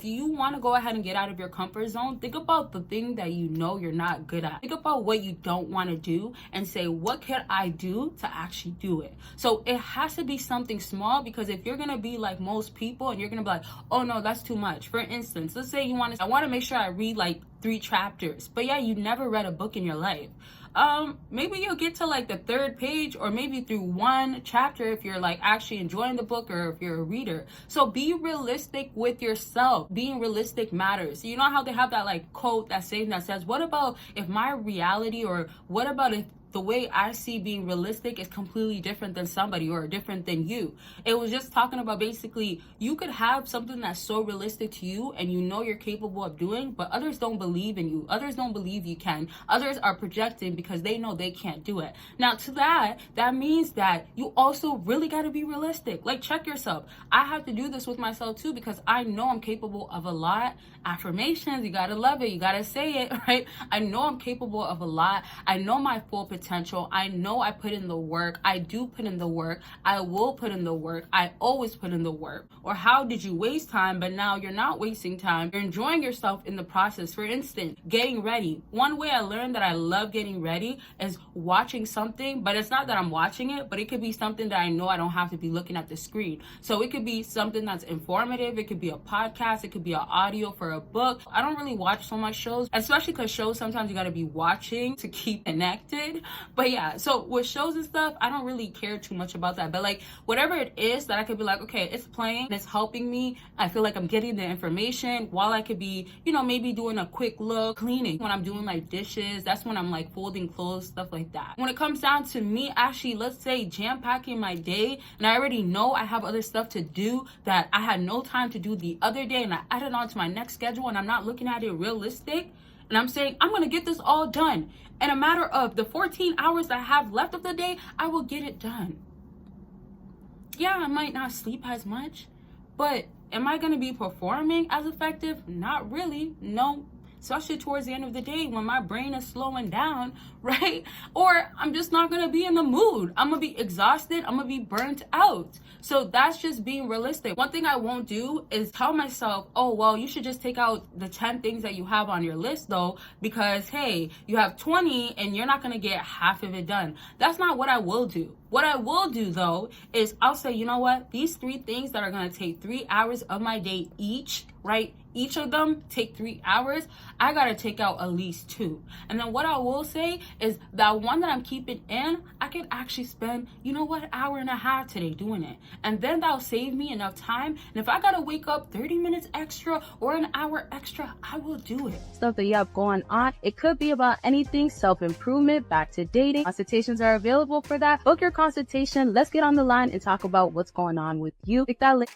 if you want to go ahead and get out of your comfort zone, think about the thing that you know you're not good at. Think about what you don't want to do and say, what can I do to actually do it? So it has to be something small, because if you're going to be like most people and you're going to be like, oh no, that's too much. For instance, let's say I want to make sure I read like 3 chapters, but yeah, you never read a book in your life. Maybe you'll get to like the 3rd page, or maybe through 1 chapter if you're like actually enjoying the book, or if you're a reader. So be realistic with yourself. Being realistic matters. You know how they have that like quote that says, what about if my reality, or what about if the way I see being realistic is completely different than somebody, or different than you? It was just talking about basically you could have something that's so realistic to you and you know you're capable of doing, but others don't believe in you. Others don't believe you can. Others are projecting because they know they can't do it. Now to that means that you also really got to be realistic. Like, check yourself. I have to do this with myself too, because I know I'm capable of a lot. Affirmations, you got to love it. You got to say it, right? I know I'm capable of a lot. I know my full potential. I know I put in the work. I do put in the work. I will put in the work. I always put in the work. Or how did you waste time, but now you're not wasting time? You're enjoying yourself in the process. For instance, getting ready. One way I learned that I love getting ready is watching something, but it's not that I'm watching it, but it could be something that I know I don't have to be looking at the screen. So it could be something that's informative. It could be a podcast. It could be an audio for a book. I don't really watch so much shows, especially because shows sometimes you got to be watching to keep connected. But yeah, so with shows and stuff, I don't really care too much about that. But like whatever it is that I could be like, okay, it's playing, it's helping me. I feel like I'm getting the information while I could be, maybe doing a quick look, cleaning. When I'm doing like dishes, that's when I'm like folding clothes, stuff like that. When it comes down to me actually, let's say jam packing my day, and I already know I have other stuff to do that I had no time to do the other day, and I add it on to my next schedule, and I'm not looking at it realistic, and I'm saying I'm going to get this all done. In a matter of the 14 hours that I have left of the day, I will get it done. Yeah, I might not sleep as much, but am I going to be performing as effective? Not really. No. Especially towards the end of the day when my brain is slowing down, right? Or I'm just not going to be in the mood. I'm going to be exhausted. I'm going to be burnt out. So that's just being realistic. One thing I won't do is tell myself, oh, well, you should just take out the 10 things that you have on your list though, because hey, you have 20 and you're not going to get half of it done. That's not what I will do. What I will do though is I'll say, you know what? These 3 things that are going to take 3 hours of my day each, right? Each of them take 3 hours. I got to take out at least 2. And then what I will say is that one that I'm keeping in, I can actually spend, an hour and a half today doing it. And then that'll save me enough time. And if I got to wake up 30 minutes extra or an hour extra, I will do it. Stuff that you have going on. It could be about anything, self-improvement, back to dating. Consultations are available for that. Book your consultation. Let's get on the line and talk about what's going on with you. Click that link.